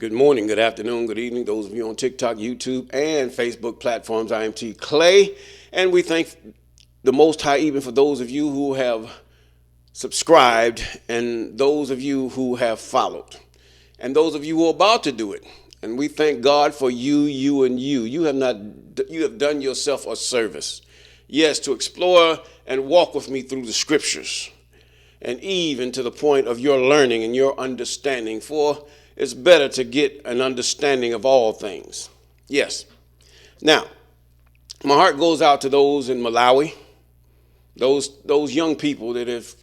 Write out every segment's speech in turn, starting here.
Good morning, good afternoon, good evening, those of you on TikTok, YouTube, and Facebook platforms. I am T. Clay, and we thank the Most High even for those of you who have subscribed and those of you who have followed and those of you who are about to do it. And we thank God for you, and you. You have done yourself a service. Yes, to explore and walk with me through the scriptures, and even to the point of your learning and your understanding, for it's better to get an understanding of all things. Yes. Now, my heart goes out to those in Malawi, those young people that have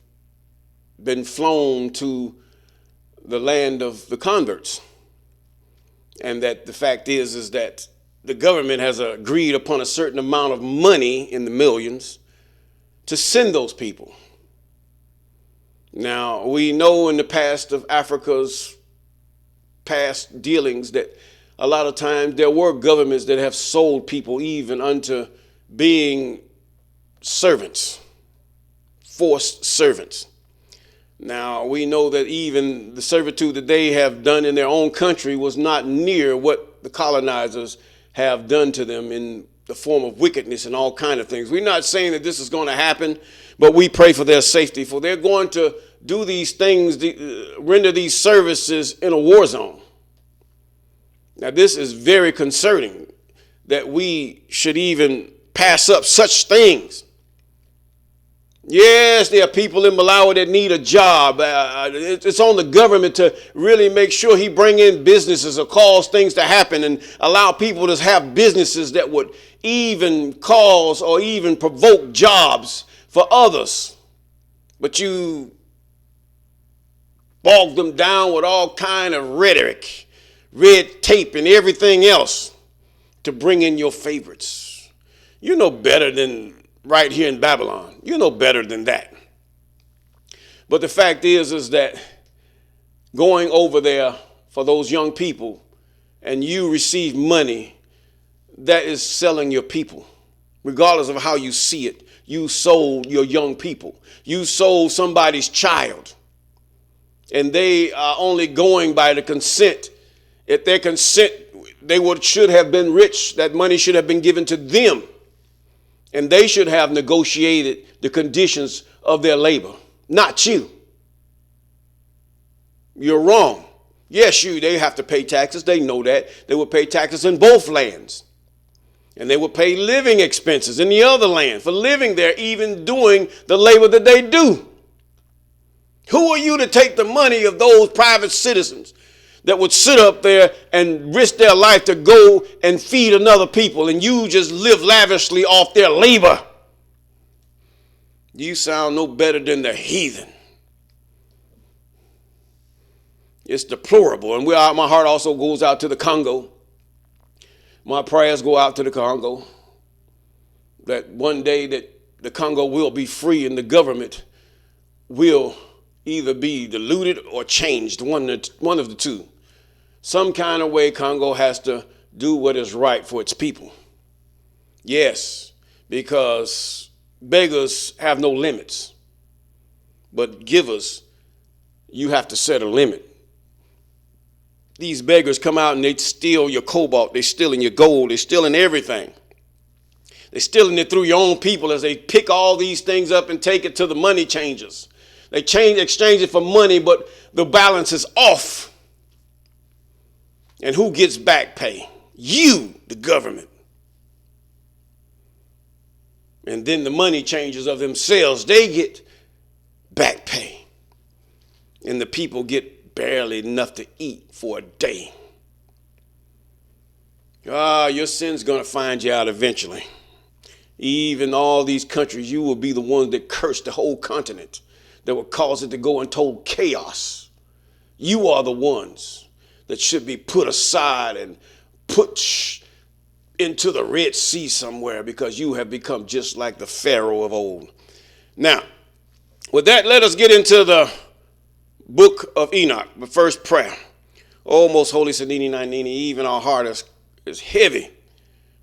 been flown to the land of the converts. And that the fact is that the government has agreed upon a certain amount of money in the millions to send those people. Now, we know in the past of Africa's past dealings that a lot of times there were governments that have sold people even unto being servants, forced servants. Now, we know that even the servitude that they have done in their own country was not near what the colonizers have done to them in the form of wickedness and all kind of things. We're not saying that this is going to happen, but we pray for their safety, for they're going to do these things, render these services in a war zone. Now, this is very concerning that we should even pass up such things. Yes, there are people in Malawi that need a job. It's on the government to really make sure he bring in businesses or cause things to happen and allow people to have businesses that would even cause or even provoke jobs for others. But you bog them down with all kind of rhetoric, red tape, and everything else to bring in your favorites. You know better than right here in Babylon. You know better than that. But the fact is that going over there for those young people and you receive money, that is selling your people. Regardless of how you see it, you sold your young people. You sold somebody's child. And they are only going by the consent. If their consent, they should have been rich. That money should have been given to them. And they should have negotiated the conditions of their labor, not you. You're wrong. Yes, they have to pay taxes. They know that. They will pay taxes in both lands. And they will pay living expenses in the other land for living there, even doing the labor that they do. Who are you to take the money of those private citizens that would sit up there and risk their life to go and feed another people, and you just live lavishly off their labor? You sound no better than the heathen. It's deplorable. And my heart also goes out to the Congo. My prayers go out to the Congo, that one day that the Congo will be free and the government will either be diluted or changed, one of the two. Some kind of way Congo has to do what is right for its people. Yes, because beggars have no limits, but givers, you have to set a limit. These beggars come out and they steal your cobalt, they stealing your gold, they stealing everything. They're stealing it through your own people as they pick all these things up and take it to the money changers. They exchange it for money, but the balance is off. And who gets back pay? You, the government. And then the money changers of themselves, they get back pay. And the people get barely enough to eat for a day. Your sin's going to find you out eventually. Even all these countries, you will be the ones that curse the whole continent, that will cause it to go in total chaos. You are the ones that should be put aside and put into the Red Sea somewhere, because you have become just like the Pharaoh of old. Now, with that, let us get into the book of Enoch, the first prayer. Oh, most holy Sanini Nanini, even our heart is heavy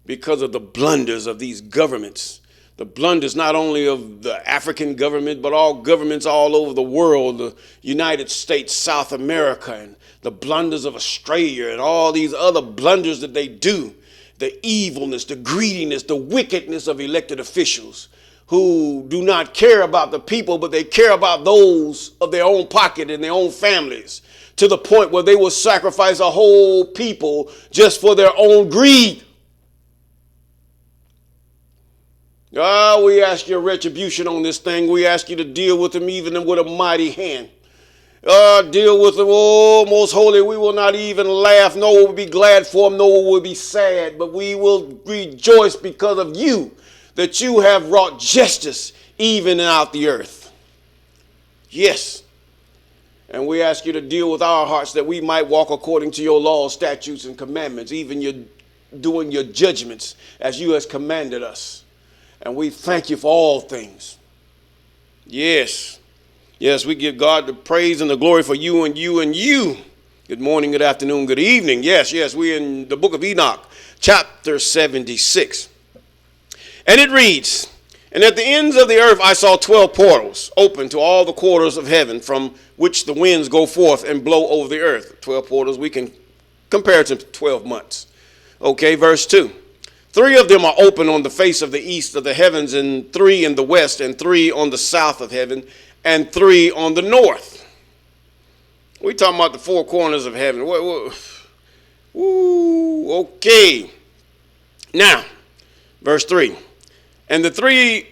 because of the blunders of these governments The blunders not only of the African government, but all governments all over the world, the United States, South America, and the blunders of Australia, and all these other blunders that they do, the evilness, the greediness, the wickedness of elected officials who do not care about the people, but they care about those of their own pocket and their own families, to the point where they will sacrifice a whole people just for their own greed. We ask your retribution on this thing. We ask you to deal with them even with a mighty hand. Deal with them, oh, most holy. We will not even laugh, nor will we be glad for them, nor will we be sad, but we will rejoice because of you, that you have wrought justice even out the earth. Yes. And we ask you to deal with our hearts that we might walk according to your laws, statutes, and commandments, even doing your judgments as you has commanded us. And we thank you for all things. Yes. Yes, we give God the praise and the glory for you and you and you. Good morning, good afternoon, good evening. Yes, we're in the book of Enoch, chapter 76. And it reads, "And at the ends of the earth I saw 12 portals open to all the quarters of heaven, from which the winds go forth and blow over the earth." 12 portals, we can compare it to 12 months. Okay, verse 2. "3 of them are open on the face of the east of the heavens, and 3 in the west, and 3 on the south of heaven, and 3 on the north." We're talking about the 4 corners of heaven. Ooh, okay. Now, verse 3. "And the 3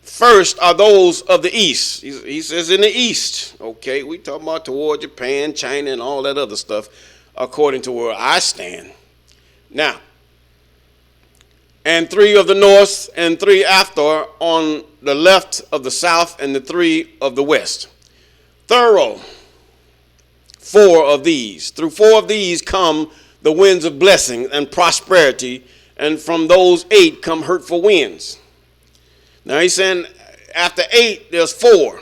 first are those of the east." He says in the east. Okay, we talking about toward Japan, China, and all that other stuff, according to where I stand. Now, "And 3 of the north, and 3 after on the left of the south, and the 3 of the west. Thorough 4 of these. Through 4 of these come the winds of blessing and prosperity, and from those 8 come hurtful winds." Now he's saying after 8, there's 4.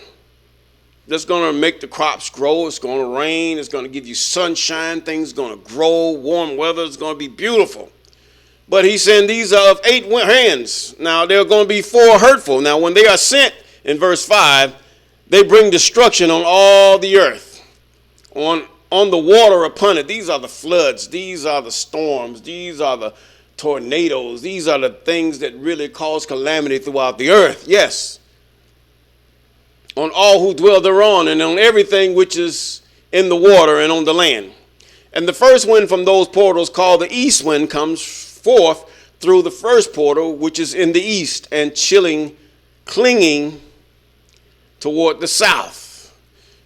That's going to make the crops grow. It's going to rain. It's going to give you sunshine. Things are going to grow. Warm weather. It's going to be beautiful. But he's saying these are of 8 hands. Now, there are going to be 4 hurtful. Now, when they are sent, in verse 5, they bring destruction on all the earth, on the water upon it. These are the floods. These are the storms. These are the tornadoes. These are the things that really cause calamity throughout the earth. Yes. On all who dwell thereon, and on everything which is in the water and on the land. And the first wind from those portals, called the east wind, comes forth through the first portal, which is in the east, and clinging toward the south.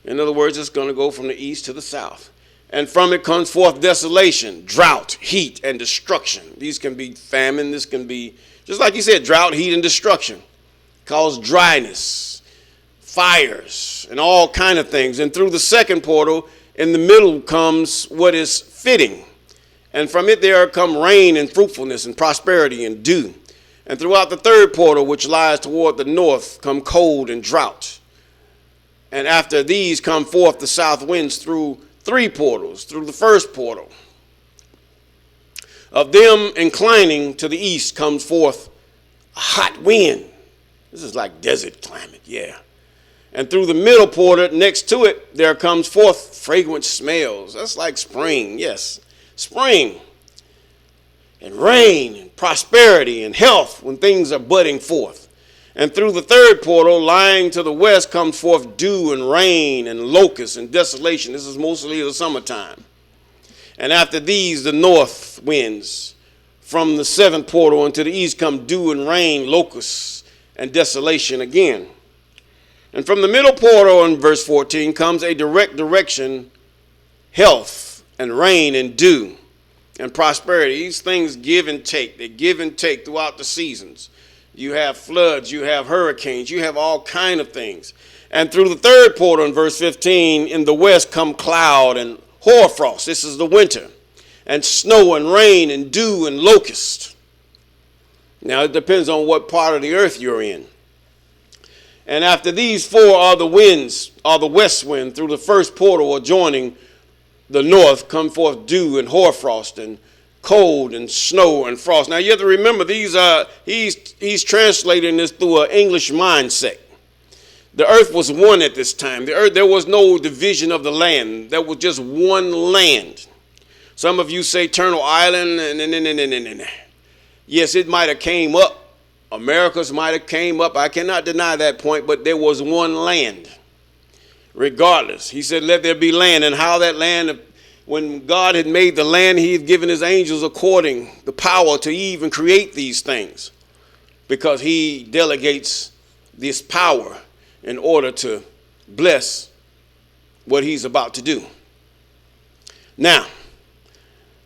In other words, it's going to go from the east to the south. "And from it comes forth desolation, drought, heat, and destruction." These can be famine. This can be, just like you said, drought, heat, and destruction. Cause dryness, fires, and all kind of things. And through the second portal, in the middle, comes what is fitting. And from it there come rain and fruitfulness and prosperity and dew. And throughout the third portal, which lies toward the north, come cold and drought. And after these come forth the south winds through 3 portals, through the first portal. Of them inclining to the east comes forth a hot wind. This is like desert climate, yeah. And through the middle portal, next to it, there comes forth fragrant smells. That's like spring, yes. Spring and rain and prosperity and health when things are budding forth. And through the third portal, lying to the west, comes forth dew and rain and locusts and desolation. This is mostly the summertime. And after these, the north winds. From the 7th portal into the east come dew and rain, locusts, and desolation again. And from the middle portal in verse 14 comes a direct direction, health, and rain and dew and prosperity. These things give and take. They give and take throughout the seasons. You have floods, you have hurricanes, you have all kind of things. And through the third portal in verse 15, in the west come cloud and hoarfrost. This is the winter. And snow and rain and dew and locust. Now it depends on what part of the earth you're in. And after these 4 are the winds, are the west wind through the first portal adjoining the north, come forth dew and hoarfrost and cold and snow and frost. Now you have to remember he's translating this through an English mindset. The earth was one at this time. There was no division of the land. There was just one land. Some of you say Turtle Island, and yes, it might have came up. Americas might have came up. I cannot deny that point, but there was one land. Regardless, he said, let there be land. And how that land, when God had made the land, he had given his angels according the power to even create these things, because he delegates this power in order to bless what he's about to do. Now,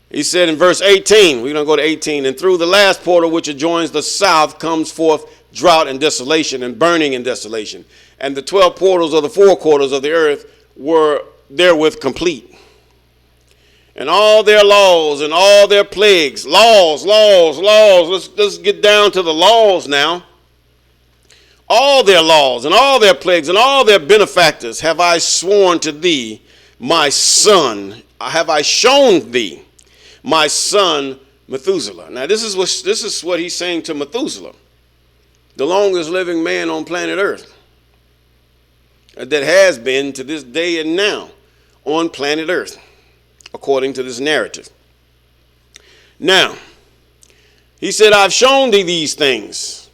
he said in verse 18, we're going to go to 18, and through the last portal which adjoins the south comes forth drought and desolation and burning and desolation. And the 12 portals of the 4 quarters of the earth were therewith complete. And all their laws and all their plagues, laws. Let's get down to the laws now. All their laws and all their plagues and all their benefactors have I sworn to thee, my son. Have I shown thee, my son Methuselah. Now this is what he's saying to Methuselah, the longest living man on planet Earth, that has been to this day and now on planet Earth, according to this narrative. Now, he said, I've shown thee these things.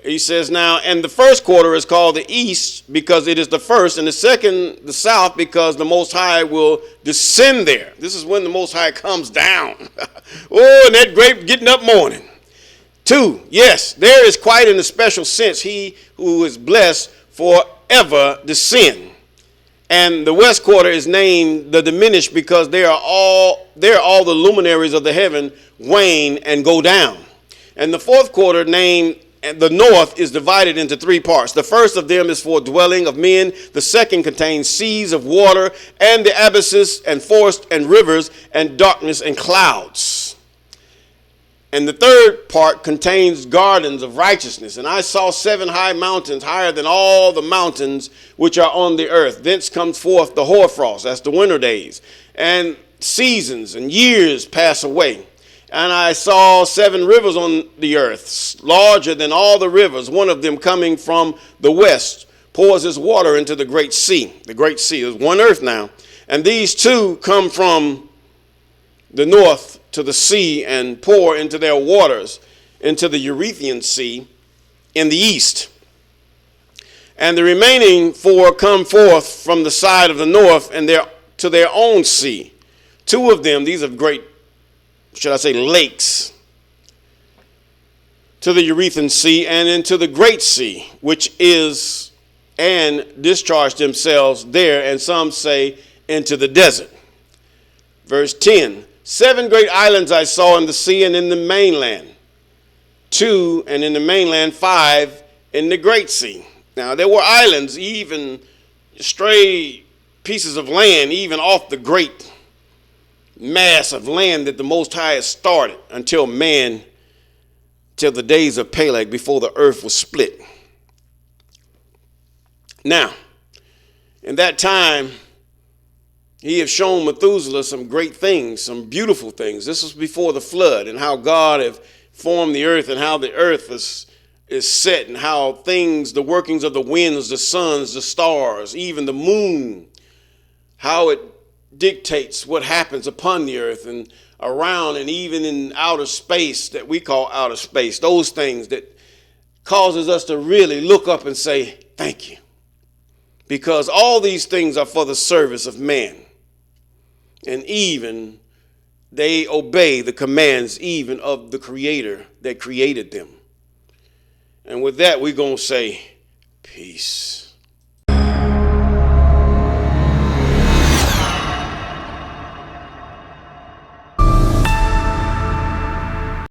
He says now, and the first quarter is called the east because it is the first, and the second the south because the Most High will descend there. This is when the Most High comes down. Oh, and that great getting up morning. 2, yes, there is quite in a special sense he who is blessed forever descend. And the west quarter is named the diminished because they are all the luminaries of the heaven wane and go down. And the fourth quarter named the north is divided into 3 parts. The first of them is for dwelling of men. The second contains seas of water and the abysses and forests and rivers and darkness and clouds. And the third part contains gardens of righteousness. And I saw 7 high mountains, higher than all the mountains which are on the earth. Thence comes forth the hoarfrost, that's the winter days. And seasons and years pass away. And I saw 7 rivers on the earth, larger than all the rivers. One of them coming from the west pours his water into the great sea. The great sea is one earth now. And these 2 come from the north to the sea and pour into their waters into the Eurythian Sea in the east. And the remaining 4 come forth from the side of the north and to their own sea. 2 of them, these are great, should I say, lakes, to the Eurythian Sea and into the great sea, which is, and discharge themselves there, and some say into the desert. Verse 10, 7 great islands I saw in the sea and in the mainland. 2, and in the mainland 5 in the great sea. Now there were islands, even stray pieces of land, even off the great mass of land that the Most High has started until the days of Peleg, before the earth was split. Now, in that time, he has shown Methuselah some great things, some beautiful things. This was before the flood, and how God had formed the earth, and how the earth is set, and how things, the workings of the winds, the suns, the stars, even the moon, how it dictates what happens upon the earth and around, and even in outer space that we call outer space. Those things that causes us to really look up and say, thank you. Because all these things are for the service of man. And even they obey the commands even of the Creator that created them. And with that, we're going to say, peace.